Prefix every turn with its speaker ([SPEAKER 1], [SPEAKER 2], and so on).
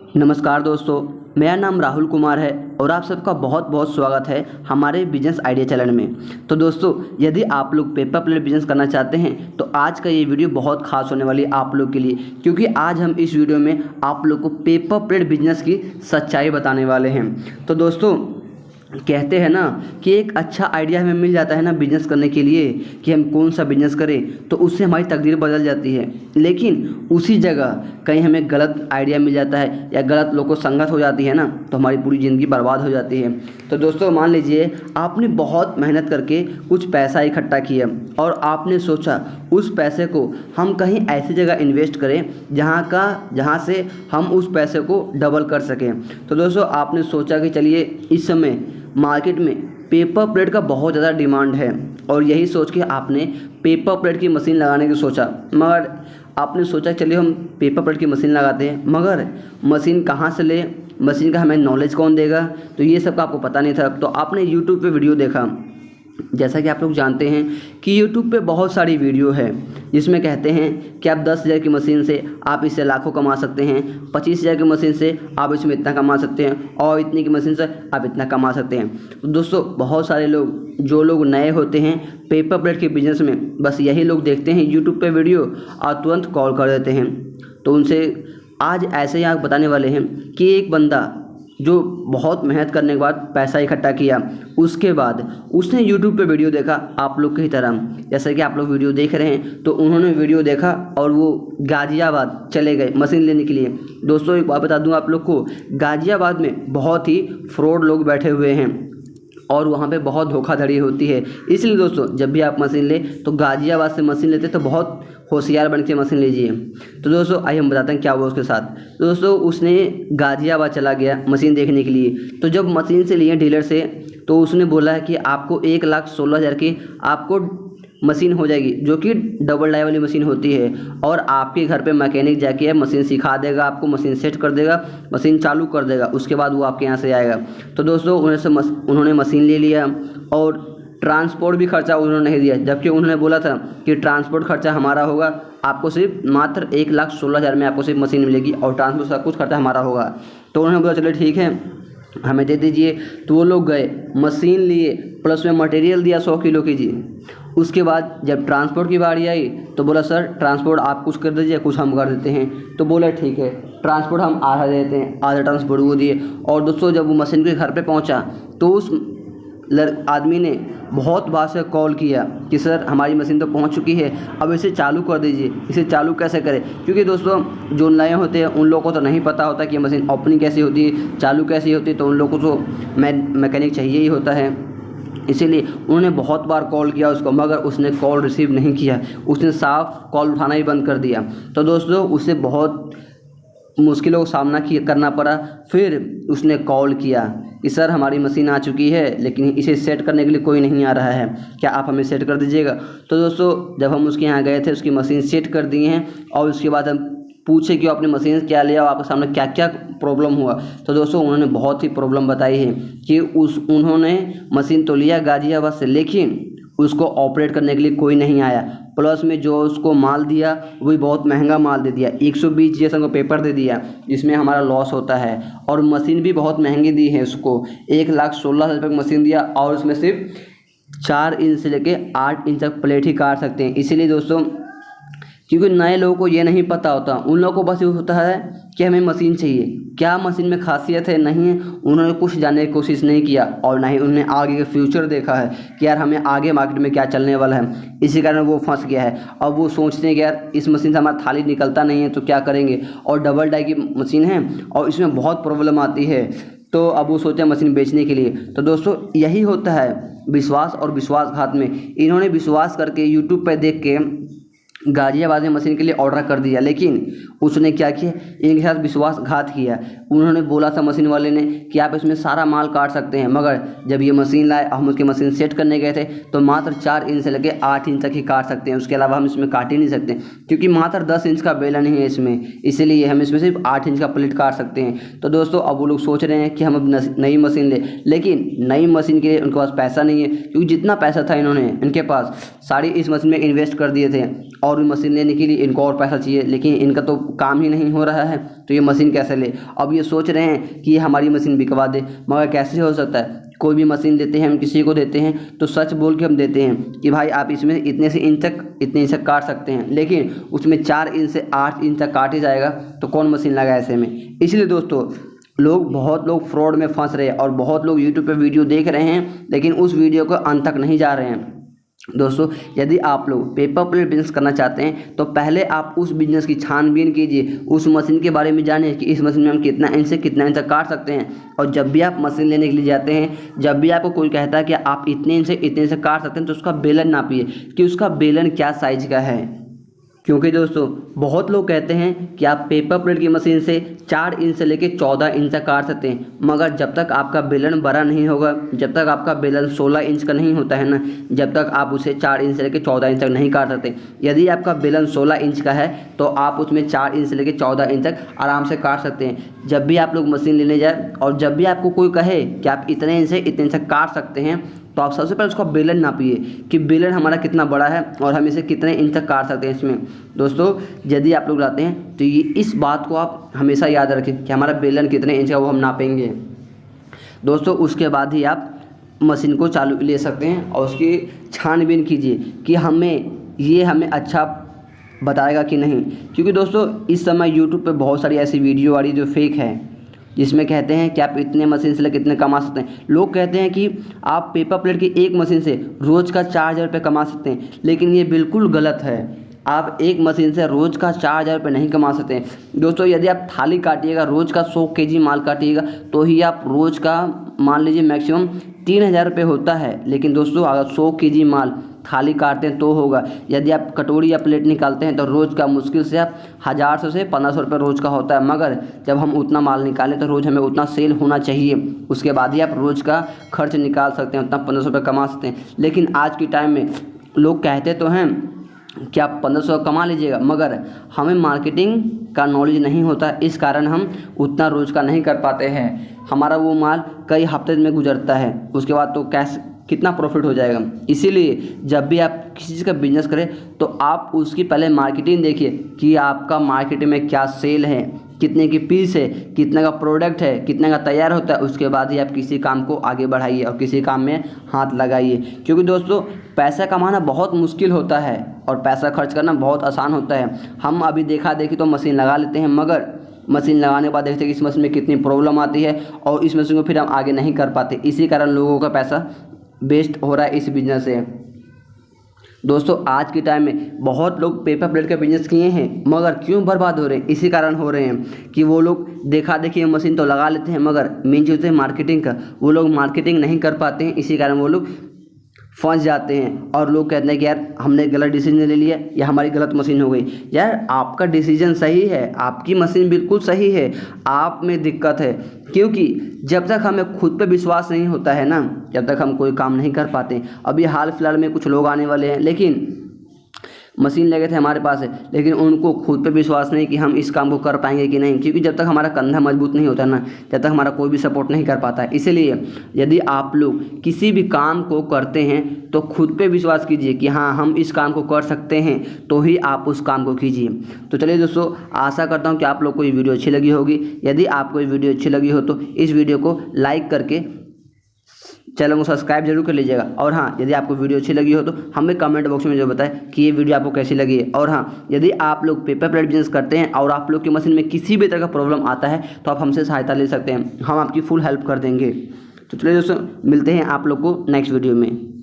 [SPEAKER 1] नमस्कार दोस्तों, मेरा नाम राहुल कुमार है और आप सबका बहुत बहुत स्वागत है हमारे बिजनेस आइडिया चैनल में। तो दोस्तों, यदि आप लोग पेपर प्लेट बिजनेस करना चाहते हैं तो आज का ये वीडियो बहुत खास होने वाली है आप लोग के लिए, क्योंकि आज हम इस वीडियो में आप लोग को पेपर प्लेट बिजनेस की सच्चाई बताने वाले हैं। तो दोस्तों, कहते हैं ना कि एक अच्छा आइडिया हमें मिल जाता है ना बिजनेस करने के लिए कि हम कौन सा बिजनेस करें, तो उससे हमारी तकदीर बदल जाती है। लेकिन उसी जगह कहीं हमें गलत आइडिया मिल जाता है या गलत लोगों को संगत हो जाती है ना, तो हमारी पूरी ज़िंदगी बर्बाद हो जाती है। तो दोस्तों, मान लीजिए आपने बहुत मेहनत करके कुछ पैसा इकट्ठा किया और आपने सोचा उस पैसे को हम कहीं ऐसी जगह इन्वेस्ट करें जहाँ से हम उस पैसे को डबल कर सकें। तो दोस्तों, आपने सोचा कि चलिए इस समय मार्केट में पेपर प्लेट का बहुत ज़्यादा डिमांड है और यही सोच के आपने पेपर प्लेट की मशीन लगाने की सोचा। मगर आपने सोचा चलिए हम पेपर प्लेट की मशीन लगाते हैं, मगर मशीन कहाँ से ले, मशीन का हमें नॉलेज कौन देगा, तो ये सब का आपको पता नहीं था। तो आपने यूट्यूब पे वीडियो देखा। जैसा कि आप लोग जानते हैं कि यूट्यूब पे बहुत सारी वीडियो है जिसमें कहते हैं कि आप 10,000 की मशीन से आप इससे लाखों कमा सकते हैं, 25,000 की मशीन से आप इसमें इतना कमा सकते हैं और इतनी की मशीन से आप इतना कमा सकते हैं। तो दोस्तों, बहुत सारे लोग जो लोग नए होते हैं पेपर प्लेट के बिजनेस में, बस यही लोग देखते हैं यूट्यूब पे वीडियो और तुरंत कॉल कर देते हैं। तो उनसे आज ऐसे ही आप बताने वाले हैं कि एक बंदा जो बहुत मेहनत करने के बाद पैसा इकट्ठा किया, उसके बाद उसने यूट्यूब पे वीडियो देखा आप लोग की तरह। जैसे कि आप लोग वीडियो देख रहे हैं, तो उन्होंने वीडियो देखा और वो गाज़ियाबाद चले गए मशीन लेने के लिए। दोस्तों, एक बात बता दूं आप लोग को, गाज़ियाबाद में बहुत ही फ्रॉड लोग बैठे हुए हैं और वहाँ पे बहुत धोखाधड़ी होती है। इसलिए दोस्तों, जब भी आप मशीन लें तो गाज़ियाबाद से मशीन लेते तो बहुत होशियार बन के मशीन लीजिए। तो दोस्तों, आइए हम बताते हैं क्या हुआ उसके साथ। तो दोस्तों, उसने गाज़ियाबाद चला गया मशीन देखने के लिए। तो जब मशीन से लिए डीलर से, तो उसने बोला है कि आपको 1,16,000 की आपको मशीन हो जाएगी, जो कि डबल डाई वाली मशीन होती है, और आपके घर पे मैकेनिक जाके मशीन सिखा देगा, आपको मशीन सेट कर देगा, मशीन चालू कर देगा, उसके बाद वो आपके यहाँ से आएगा। तो दोस्तों, उन्होंने मशीन ले लिया और ट्रांसपोर्ट भी खर्चा उन्होंने नहीं दिया, जबकि उन्होंने बोला था कि ट्रांसपोर्ट खर्चा हमारा होगा, आपको सिर्फ मात्र 1,16,000 में आपको सिर्फ मशीन मिलेगी और ट्रांसपोर्ट सब कुछ खर्चा हमारा होगा। तो उन्होंने बोला चलो ठीक है, हमें दे दीजिए। तो वो लोग गए, मशीन लिए, प्लस में मटेरियल दिया 100 किलो की जी। उसके बाद जब ट्रांसपोर्ट की बारी आई तो बोला सर ट्रांसपोर्ट आप कुछ कर दीजिए, कुछ हम कर देते हैं। तो बोला ठीक है, ट्रांसपोर्ट हम आधा देते हैं, आधा ट्रांसपोर्ट वो दिए। और दोस्तों, जब वो मशीन के घर पे पहुंचा तो उस आदमी ने बहुत बार से कॉल किया कि सर हमारी मशीन तो पहुंच चुकी है, अब इसे चालू कर दीजिए। इसे चालू कैसे करें, क्योंकि दोस्तों जो नए होते हैं उन लोगों को तो नहीं पता होता कि मशीन ओपनिंग कैसी होती है, चालू कैसी होती है, तो उन लोगों को तो मैकेनिक चाहिए ही होता है। इसीलिए उन्होंने बहुत बार कॉल किया उसको, मगर उसने कॉल रिसीव नहीं किया, उसने साफ कॉल उठाना ही बंद कर दिया। तो दोस्तों, उसे बहुत मुश्किलों का सामना करना पड़ा। फिर उसने कॉल किया कि सर हमारी मशीन आ चुकी है, लेकिन इसे सेट करने के लिए कोई नहीं आ रहा है, क्या आप हमें सेट कर दीजिएगा। तो दोस्तों, जब हम उसके यहाँ गए थे, उसकी मशीन सेट कर दिए हैं और उसके बाद हम पूछे कि आपने मशीन क्या लिया और आपके सामने क्या क्या प्रॉब्लम हुआ। तो दोस्तों, उन्होंने बहुत ही प्रॉब्लम बताई है कि उन्होंने मशीन तो लिया गाज़ियाबाद से, लेकिन उसको ऑपरेट करने के लिए कोई नहीं आया, प्लस में जो उसको माल दिया वो भी बहुत महंगा माल दे दिया, 120 जीएसएम का पेपर दे दिया, जिसमें हमारा लॉस होता है। और मशीन भी बहुत महंगी दी है उसको, 1,16,000 रुपये की मशीन दिया और उसमें सिर्फ 4 इंच से लेके 8 इंच तक प्लेट ही काट सकते हैं। इसीलिए दोस्तों, क्योंकि नए लोगों को ये नहीं पता होता, उन लोगों को बस ये होता है कि हमें मशीन चाहिए, क्या मशीन में खासियत है नहीं है, उन्होंने कुछ जानने की कोशिश नहीं किया और ना ही उन्होंने आगे का फ्यूचर देखा है कि यार हमें आगे मार्केट में क्या चलने वाला है। इसी कारण वो फंस गया है। अब वो सोचते हैं कि यार इस मशीन से हमारा थाली निकलता नहीं है तो क्या करेंगे, और डबल डाई की मशीन है और इसमें बहुत प्रॉब्लम आती है, तो अब वो सोचे मशीन बेचने के लिए। तो दोस्तों, यही होता है विश्वास और विश्वासघात में। इन्होंने विश्वास करके यूट्यूब पर देख के गाज़ियाबाद में मशीन के लिए ऑर्डर कर दिया, लेकिन उसने क्या किया, इनके साथ विश्वासघात किया। उन्होंने बोला था मशीन वाले ने कि आप इसमें सारा माल काट सकते हैं, मगर जब ये मशीन लाए, हम उसकी मशीन सेट करने गए थे तो मात्र 4 इंच से लेके 8 इंच तक ही काट सकते हैं, उसके अलावा हम इसमें काट ही नहीं सकते, क्योंकि मात्र 10 इंच का बेलन ही है इसमें, इसीलिए हम इसमें सिर्फ 8 इंच का प्लेट काट सकते हैं। तो दोस्तों, अब वो लोग सोच रहे हैं कि हम अब नई मशीन लें, लेकिन नई मशीन के लिए उनके पास पैसा नहीं है, क्योंकि जितना पैसा था इन्होंने इनके पास सारी इस मशीन में इन्वेस्ट कर दिए थे और भी मशीन लेने के लिए इनको और पैसा चाहिए, लेकिन इनका तो काम ही नहीं हो रहा है, तो ये मशीन कैसे ले। अब ये सोच रहे हैं कि हमारी मशीन बिकवा दे, मगर कैसे हो सकता है। कोई भी मशीन देते हैं हम किसी को देते हैं तो सच बोल के हम देते हैं कि भाई आप इसमें इतने से इंच तक काट सकते हैं, लेकिन उसमें 4 इंच से 8 इंच तक काटे जाएगा तो कौन मशीन लगा ऐसे में। इसलिए दोस्तों बहुत लोग फ्रॉड में फंस रहे हैं और बहुत लोग यूट्यूब पे वीडियो देख रहे हैं, लेकिन उस वीडियो को अंत तक नहीं जा रहे हैं। दोस्तों यदि आप लोग पेपर प्लेट बिजनेस करना चाहते हैं तो पहले आप उस बिज़नेस की छानबीन कीजिए, उस मशीन के बारे में जानिए कि इस मशीन में हम कितना इंच से कितना इंच तक काट सकते हैं। और जब भी आप मशीन लेने के लिए जाते हैं, जब भी आपको कोई कहता है कि आप इतने इंच से इतने इंच से काट सकते हैं, तो उसका बेलन नापिए कि उसका बेलन क्या साइज का है। क्योंकि दोस्तों बहुत लोग कहते हैं कि आप पेपर प्लेट की मशीन से 4 इंच से लेकर 14 इंच तक काट सकते हैं, मगर जब तक आपका बेलन बड़ा नहीं होगा, जब तक आपका बेलन 16 इंच का नहीं होता है ना, जब तक आप उसे 4 इंच से लेकर 14 इंच तक नहीं काट सकते। यदि आपका बेलन 16 इंच का है तो आप उसमें 4 इंच से लेकर 14 इंच तक आराम से काट सकते हैं। जब भी आप लोग मशीन लेने जाए और जब भी आपको कोई कहे कि आप इतने इंच से इतने इंच तक काट सकते हैं, तो आप सबसे पहले उसका बेलन नापिए कि बेलन हमारा कितना बड़ा है और हम इसे कितने इंच तक काट सकते हैं इसमें। दोस्तों यदि आप लोग लाते हैं तो ये इस बात को आप हमेशा याद रखें कि हमारा बेलन कितने इंच का वो हम नापेंगे। दोस्तों उसके बाद ही आप मशीन को चालू ले सकते हैं और उसकी छानबीन कीजिए कि हमें अच्छा बताएगा कि नहीं। क्योंकि दोस्तों इस समय यूट्यूब पे बहुत सारी ऐसी वीडियो आ रही जो फेक है, जिसमें कहते हैं कि आप इतने मशीन से कितने कमा सकते हैं। लोग कहते हैं कि आप पेपर प्लेट की एक मशीन से रोज़ का 4000 रुपये कमा सकते हैं, लेकिन ये बिल्कुल गलत है। आप एक मशीन से रोज़ का 4000 रुपये नहीं कमा सकते हैं। दोस्तों यदि आप थाली काटिएगा, रोज़ का 100 kg माल काटिएगा, तो ही आप रोज़ का मान लीजिए मैक्सिमम 3000 रुपये होता है। लेकिन दोस्तों अगर 100 kg माल थाली काटते हैं तो होगा। यदि आप कटोरी या प्लेट निकालते हैं तो रोज़ का मुश्किल से आप 1000 से 1500 रुपये रोज़ का होता है। मगर जब हम उतना माल निकालें तो रोज़ हमें उतना सेल होना चाहिए, उसके बाद ही आप रोज़ का खर्च निकाल सकते हैं, उतना 1500 रुपये कमा सकते हैं। लेकिन आज के टाइम में लोग कहते तो हैं कि आप 1500 कमा लीजिएगा, मगर हमें मार्केटिंग का नॉलेज नहीं होता, इस कारण हम उतना रोज़ का नहीं कर पाते हैं। हमारा वो माल कई हफ्ते में गुजरता है, उसके बाद तो कितना प्रॉफिट हो जाएगा। इसीलिए जब भी आप किसी चीज़ का बिजनेस करें तो आप उसकी पहले मार्केटिंग देखिए कि आपका मार्केट में क्या सेल है, कितने की पीस है, कितने का प्रोडक्ट है, कितने का तैयार होता है। उसके बाद ही आप किसी काम को आगे बढ़ाइए और किसी काम में हाथ लगाइए। क्योंकि दोस्तों पैसा कमाना बहुत मुश्किल होता है और पैसा खर्च करना बहुत आसान होता है। हम अभी देखा देखी तो मशीन लगा लेते हैं, मगर मशीन लगाने के बाद देखते हैं कि इस मशीन में कितनी प्रॉब्लम आती है और इस मशीन को फिर हम आगे नहीं कर पाते। इसी कारण लोगों का पैसा वेस्ट हो रहा है इस बिज़नेस से। दोस्तों आज के टाइम में बहुत लोग पेपर प्लेट का बिजनेस किए हैं, मगर क्यों बर्बाद हो रहे हैं? इसी कारण हो रहे हैं कि वो लोग देखा देखिए मशीन तो लगा लेते हैं, मगर मेन चीज़ है मार्केटिंग का, वो लोग मार्केटिंग नहीं कर पाते हैं। इसी कारण वो लोग फंस जाते हैं और लोग कहते हैं कि यार हमने गलत डिसीजन ले लिया या हमारी गलत मशीन हो गई। यार आपका डिसीजन सही है, आपकी मशीन बिल्कुल सही है, आप में दिक्कत है। क्योंकि जब तक हमें खुद पे विश्वास नहीं होता है ना, जब तक हम कोई काम नहीं कर पाते। अभी हाल फिलहाल में कुछ लोग आने वाले हैं, लेकिन मशीन ले गए थे हमारे पास है, लेकिन उनको खुद पे विश्वास नहीं कि हम इस काम को कर पाएंगे कि नहीं। क्योंकि जब तक हमारा कंधा मजबूत नहीं होता ना, जब तक हमारा कोई भी सपोर्ट नहीं कर पाता है। इसलिए यदि आप लोग किसी भी काम को करते हैं तो खुद पे विश्वास कीजिए कि हाँ हम इस काम को कर सकते हैं, तो ही आप उस काम को कीजिए। तो चलिए दोस्तों, आशा करता हूँ कि आप लोग को ये वीडियो अच्छी लगी होगी। यदि आपको ये वीडियो अच्छी लगी हो तो इस वीडियो को लाइक करके चैनल को सब्सक्राइब जरूर कर लीजिएगा। और हाँ, यदि आपको वीडियो अच्छी लगी हो तो हमें कमेंट बॉक्स में जो बताएं कि ये वीडियो आपको कैसी लगी है। और हाँ, यदि आप लोग पेपर प्लेट बिजनेस करते हैं और आप लोग की मशीन में किसी भी तरह का प्रॉब्लम आता है तो आप हमसे सहायता ले सकते हैं, हम आपकी फुल हेल्प कर देंगे। तो चलिए दोस्तों, मिलते हैं आप लोग को नेक्स्ट वीडियो में।